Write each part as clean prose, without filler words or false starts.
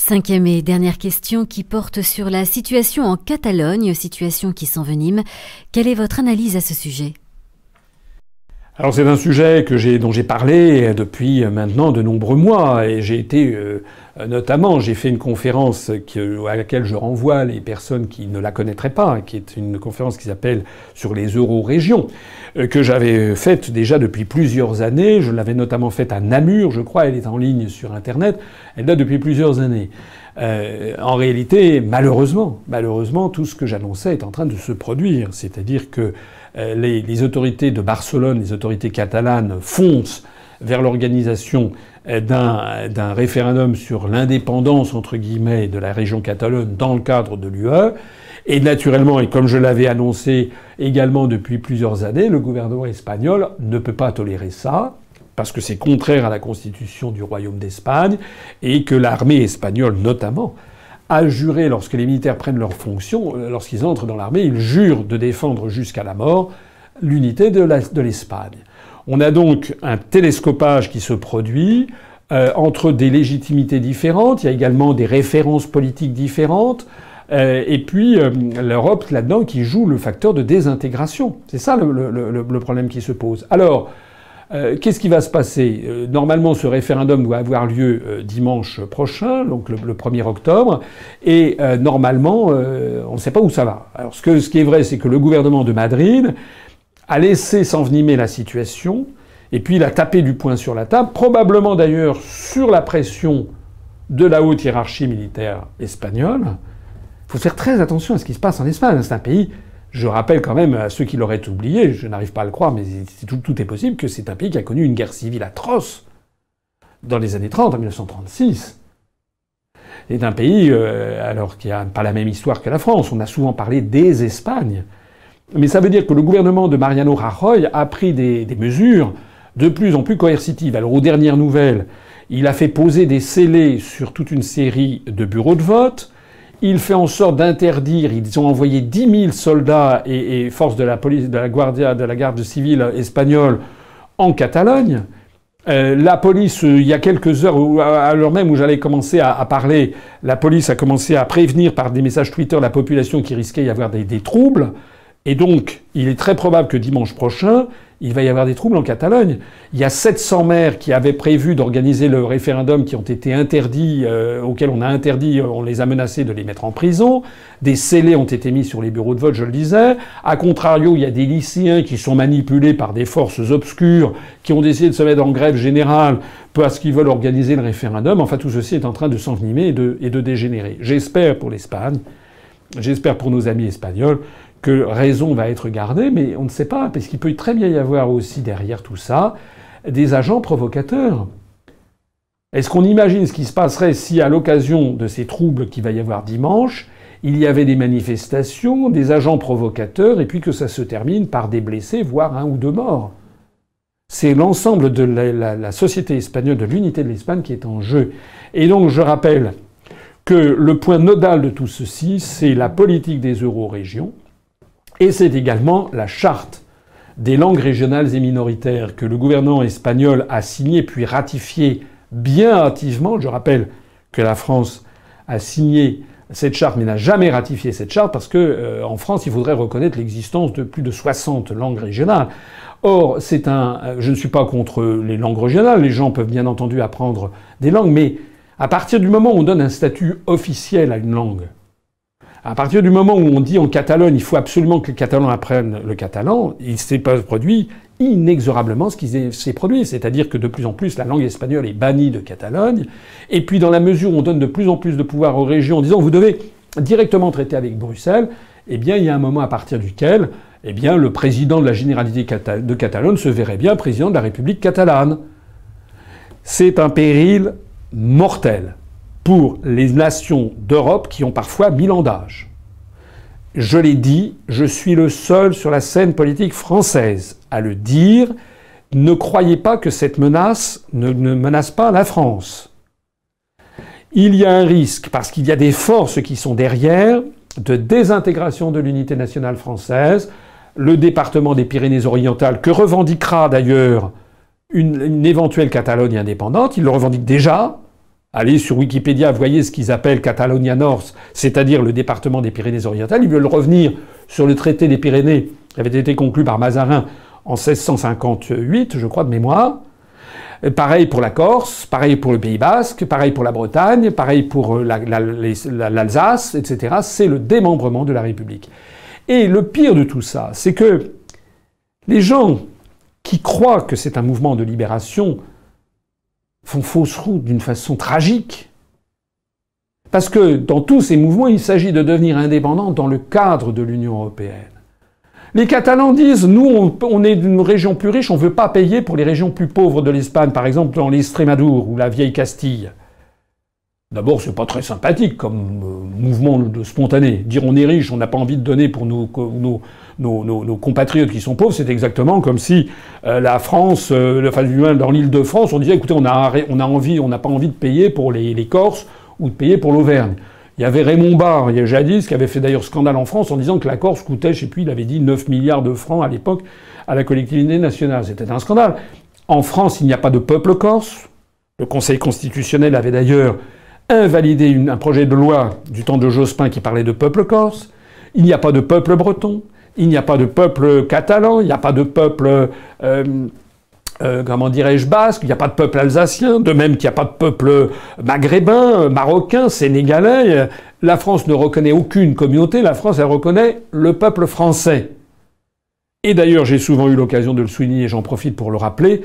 Cinquième et dernière question qui porte sur la situation en Catalogne, situation qui s'envenime. Quelle est votre analyse à ce sujet ? Alors c'est un sujet dont j'ai parlé depuis maintenant de nombreux mois et j'ai été notamment j'ai fait une conférence à laquelle je renvoie les personnes qui ne la connaîtraient pas, qui est une conférence qui s'appelle sur les euro-régions que j'avais faite déjà depuis plusieurs années. Je l'avais notamment faite à Namur, je crois. Elle est en ligne sur Internet. Elle date depuis plusieurs années. En réalité, malheureusement, tout ce que j'annonçais est en train de se produire. C'est-à-dire que les autorités de Barcelone, les autorités catalanes foncent vers l'organisation d'un référendum sur l'indépendance, entre guillemets, de la région Catalogne dans le cadre de l'UE. Et naturellement, et comme je l'avais annoncé également depuis plusieurs années, le gouvernement espagnol ne peut pas tolérer ça, parce que c'est contraire à la constitution du Royaume d'Espagne, et que l'armée espagnole, notamment, a juré, lorsque les militaires prennent leurs fonctions, lorsqu'ils entrent dans l'armée, ils jurent de défendre jusqu'à la mort l'unité de l'Espagne. On a donc un télescopage qui se produit entre des légitimités différentes. Il y a également des références politiques différentes. Et puis l'Europe, là-dedans, qui joue le facteur de désintégration. C'est ça le problème qui se pose. Alors, qu'est-ce qui va se passer ? Normalement, ce référendum doit avoir lieu dimanche prochain, donc le 1er octobre, et normalement, on ne sait pas où ça va. Alors, ce qui est vrai, c'est que le gouvernement de Madrid a laissé s'envenimer la situation, et puis il a tapé du poing sur la table, probablement d'ailleurs sur la pression de la haute hiérarchie militaire espagnole. Il faut faire très attention à ce qui se passe en Espagne. C'est un pays... Je rappelle quand même à ceux qui l'auraient oublié, je n'arrive pas à le croire, mais tout est possible, que c'est un pays qui a connu une guerre civile atroce dans les années 30, en 1936. C'est un pays, alors qui n'a pas la même histoire que la France. On a souvent parlé des Espagnes. Mais ça veut dire que le gouvernement de Mariano Rajoy a pris des mesures de plus en plus coercitives. Alors, aux dernières nouvelles, il a fait poser des scellés sur toute une série de bureaux de vote. Il fait en sorte d'interdire, ils ont envoyé 10 000 soldats et forces de la police, de la garde civile espagnole en Catalogne. La police, il y a quelques heures, à l'heure même où j'allais commencer à parler, la police a commencé à prévenir par des messages Twitter la population qu'il risquait d'y avoir des troubles. Et donc, il est très probable que dimanche prochain, il va y avoir des troubles en Catalogne. Il y a 700 maires qui avaient prévu d'organiser le référendum qui ont été interdits, auxquels on a interdit, on les a menacés de les mettre en prison. Des scellés ont été mis sur les bureaux de vote, je le disais. A contrario, il y a des lycéens qui sont manipulés par des forces obscures, qui ont décidé de se mettre en grève générale parce qu'ils veulent organiser le référendum. Enfin, tout ceci est en train de s'envenimer et de dégénérer. J'espère pour l'Espagne, j'espère pour nos amis espagnols, que raison va être gardée, mais on ne sait pas, parce qu'il peut très bien y avoir aussi derrière tout ça des agents provocateurs. Est-ce qu'on imagine ce qui se passerait si, à l'occasion de ces troubles qu'il va y avoir dimanche, il y avait des manifestations, des agents provocateurs, et puis que ça se termine par des blessés, voire 1 ou 2 morts ? C'est l'ensemble de la société espagnole, de l'unité de l'Espagne qui est en jeu. Et donc, je rappelle que le point nodal de tout ceci, c'est la politique des euro-régions, et c'est également la charte des langues régionales et minoritaires que le gouvernement espagnol a signée puis ratifiée bien hâtivement. Je rappelle que la France a signé cette charte mais n'a jamais ratifié cette charte parce que en France, il faudrait reconnaître l'existence de plus de 60 langues régionales. Or, je ne suis pas contre les langues régionales. Les gens peuvent bien entendu apprendre des langues, mais à partir du moment où on donne un statut officiel à une langue, à partir du moment où on dit en Catalogne, il faut absolument que les Catalans apprennent le catalan, il s'est pas produit inexorablement ce qui s'est produit. C'est-à-dire que de plus en plus, la langue espagnole est bannie de Catalogne. Et puis, dans la mesure où on donne de plus en plus de pouvoir aux régions en disant vous devez directement traiter avec Bruxelles, eh bien, il y a un moment à partir duquel, eh bien, le président de la Généralité de Catalogne se verrait bien président de la République catalane. C'est un péril mortel pour les nations d'Europe qui ont parfois 1000 ans d'âge. Je l'ai dit, je suis le seul sur la scène politique française à le dire. Ne croyez pas que cette menace ne menace pas la France. Il y a un risque, parce qu'il y a des forces qui sont derrière, de désintégration de l'unité nationale française, le département des Pyrénées-Orientales, que revendiquera d'ailleurs une éventuelle Catalogne indépendante, il le revendique déjà, Allez sur Wikipédia, voyez ce qu'ils appellent Catalonia North, c'est-à-dire le département des Pyrénées-Orientales. Ils veulent revenir sur le traité des Pyrénées qui avait été conclu par Mazarin en 1658, je crois, de mémoire. Pareil pour la Corse, pareil pour le Pays Basque, pareil pour la Bretagne, pareil pour l'Alsace, etc. C'est le démembrement de la République. Et le pire de tout ça, c'est que les gens qui croient que c'est un mouvement de libération font fausse route d'une façon tragique. Parce que dans tous ces mouvements, il s'agit de devenir indépendant dans le cadre de l'Union européenne. Les Catalans disent, nous, on est d'une région plus riche, on ne veut pas payer pour les régions plus pauvres de l'Espagne, par exemple dans l'Estrémadure ou la vieille Castille. D'abord, c'est pas très sympathique comme mouvement de spontané. Dire on est riche, on n'a pas envie de donner pour nos compatriotes qui sont pauvres, c'est exactement comme si la France, dans l'Île-de-France, on disait écoutez, on n'a pas envie de payer pour les Corses ou de payer pour l'Auvergne. Il y avait Raymond Barre, il y a jadis, qui avait fait d'ailleurs scandale en France en disant que la Corse coûtait, je sais plus, il avait dit 9 milliards de francs à l'époque à la collectivité nationale. C'était un scandale. En France, il n'y a pas de peuple corse. Le Conseil constitutionnel avait d'ailleurs invalidé un projet de loi du temps de Jospin qui parlait de peuple corse. Il n'y a pas de peuple breton. Il n'y a pas de peuple catalan. Il n'y a pas de peuple, comment dirais-je, basque. Il n'y a pas de peuple alsacien. De même qu'il n'y a pas de peuple maghrébin, marocain, sénégalais. La France ne reconnaît aucune communauté. La France, elle reconnaît le peuple français. Et d'ailleurs, j'ai souvent eu l'occasion de le souligner, et j'en profite pour le rappeler,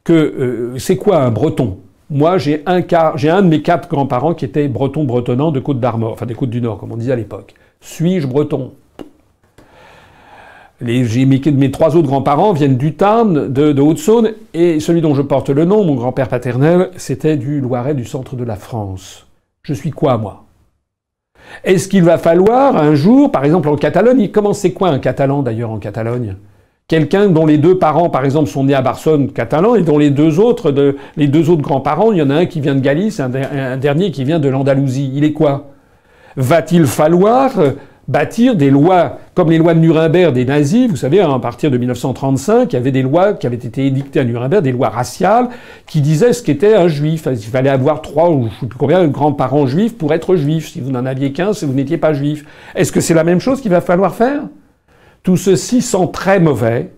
que c'est quoi un breton ? Moi, j'ai un de mes 4 grands-parents qui étaient bretons-bretonnants de Côte-d'Armor, enfin des Côtes-du-Nord, comme on disait à l'époque. Suis-je breton ? Mes 3 autres grands-parents viennent du Tarn, de Haute-Saône, et celui dont je porte le nom, mon grand-père paternel, c'était du Loiret, du centre de la France. Je suis quoi, moi ? Est-ce qu'il va falloir un jour, par exemple en Catalogne, comment c'est quoi un Catalan d'ailleurs en Catalogne ? Quelqu'un dont les 2 parents, par exemple, sont nés à Barcelone, catalan, et dont les deux autres grands-parents, il y en a un qui vient de Galice, un dernier qui vient de l'Andalousie. Il est quoi ? Va-t-il falloir bâtir des lois, comme les lois de Nuremberg des nazis, vous savez, à partir de 1935, il y avait des lois qui avaient été édictées à Nuremberg, des lois raciales, qui disaient ce qu'était un juif. Il fallait avoir 3 ou je sais plus combien de grands-parents juifs pour être juif. Si vous n'en aviez qu'un, si vous n'étiez pas juif. Est-ce que c'est la même chose qu'il va falloir faire ? Tout ceci sent très mauvais,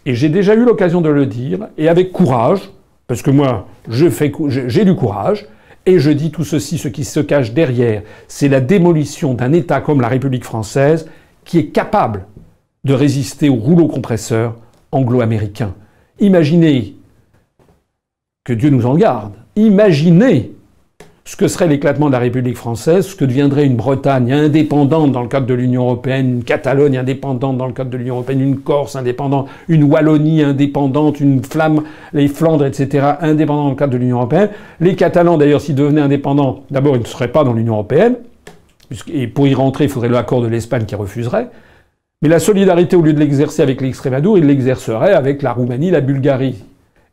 et j'ai déjà eu l'occasion de le dire, et avec courage, parce que moi, j'ai du courage, et je dis tout ceci, ce qui se cache derrière, c'est la démolition d'un État comme la République française, qui est capable de résister au rouleau compresseur anglo-américain. Imaginez, que Dieu nous en garde, imaginez ce que serait l'éclatement de la République française, ce que deviendrait une Bretagne indépendante dans le cadre de l'Union européenne, une Catalogne indépendante dans le cadre de l'Union européenne, une Corse indépendante, une Wallonie indépendante, les Flandres, etc., indépendants dans le cadre de l'Union européenne. Les Catalans, d'ailleurs, s'ils devenaient indépendants, d'abord, ils ne seraient pas dans l'Union européenne, et pour y rentrer, il faudrait l'accord de l'Espagne qui refuserait. Mais la solidarité, au lieu de l'exercer avec l'Extrémadure, ils l'exerceraient avec la Roumanie, la Bulgarie.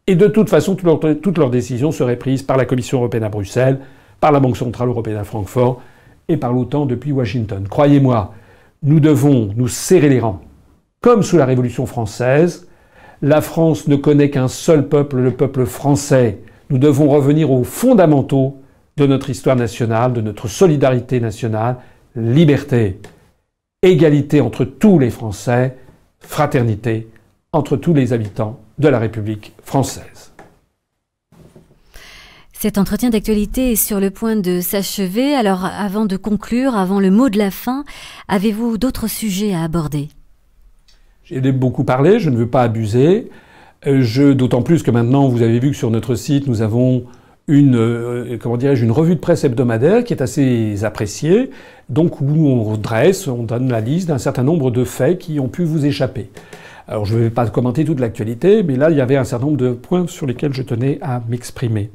Et de toute façon, toutes leurs décisions seraient prises par la Commission européenne à Bruxelles, par la Banque centrale européenne à Francfort et par l'OTAN depuis Washington. Croyez-moi, nous devons nous serrer les rangs. Comme sous la Révolution française, la France ne connaît qu'un seul peuple, le peuple français. Nous devons revenir aux fondamentaux de notre histoire nationale, de notre solidarité nationale, liberté, égalité entre tous les Français, fraternité entre tous les habitants de la République française. Cet entretien d'actualité est sur le point de s'achever. Alors, avant de conclure, avant le mot de la fin, avez-vous d'autres sujets à aborder ? J'ai beaucoup parlé, je ne veux pas abuser. D'autant plus que maintenant, vous avez vu que sur notre site, nous avons une revue de presse hebdomadaire qui est assez appréciée, donc où on donne la liste d'un certain nombre de faits qui ont pu vous échapper. Alors, je ne vais pas commenter toute l'actualité, mais là, il y avait un certain nombre de points sur lesquels je tenais à m'exprimer.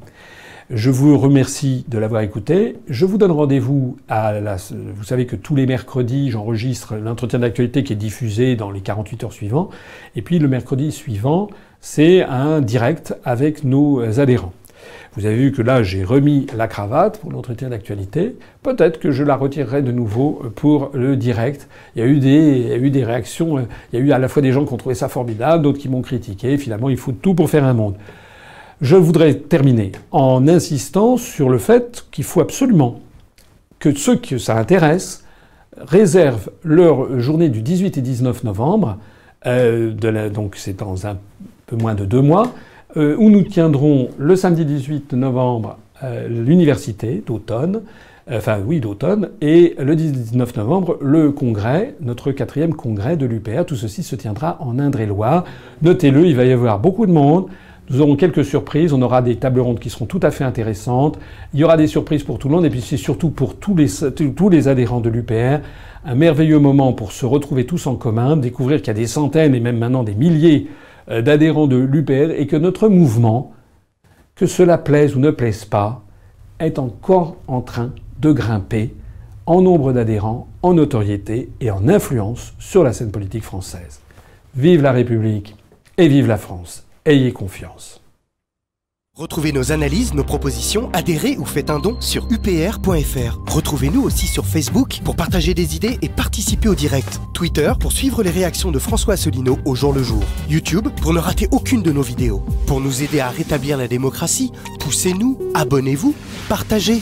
Je vous remercie de l'avoir écouté. Je vous donne rendez-vous vous savez que tous les mercredis, j'enregistre l'entretien d'actualité qui est diffusé dans les 48 heures suivantes. Et puis le mercredi suivant, c'est un direct avec nos adhérents. Vous avez vu que là, j'ai remis la cravate pour l'entretien d'actualité. Peut-être que je la retirerai de nouveau pour le direct. Il y a eu des réactions. Il y a eu à la fois des gens qui ont trouvé ça formidable, d'autres qui m'ont critiqué. Finalement, il faut tout pour faire un monde. Je voudrais terminer en insistant sur le fait qu'il faut absolument que ceux que ça intéresse réservent leur journée du 18 et 19 novembre, donc c'est dans un peu moins de 2 mois, où nous tiendrons le samedi 18 novembre l'université d'automne, d'automne, et le 19 novembre, le congrès, notre 4e congrès de l'UPR. Tout ceci se tiendra en Indre-et-Loire. Notez-le, il va y avoir beaucoup de monde. Nous aurons quelques surprises. On aura des tables rondes qui seront tout à fait intéressantes. Il y aura des surprises pour tout le monde. Et puis c'est surtout pour tous les adhérents de l'UPR un merveilleux moment pour se retrouver tous en commun, découvrir qu'il y a des centaines et même maintenant des milliers d'adhérents de l'UPR et que notre mouvement, que cela plaise ou ne plaise pas, est encore en train de grimper en nombre d'adhérents, en notoriété et en influence sur la scène politique française. Vive la République et vive la France. Ayez confiance. Retrouvez nos analyses, nos propositions, adhérez ou faites un don sur upr.fr. Retrouvez-nous aussi sur Facebook pour partager des idées et participer au direct. Twitter pour suivre les réactions de François Asselineau au jour le jour. YouTube pour ne rater aucune de nos vidéos. Pour nous aider à rétablir la démocratie, poussez-nous, abonnez-vous, partagez.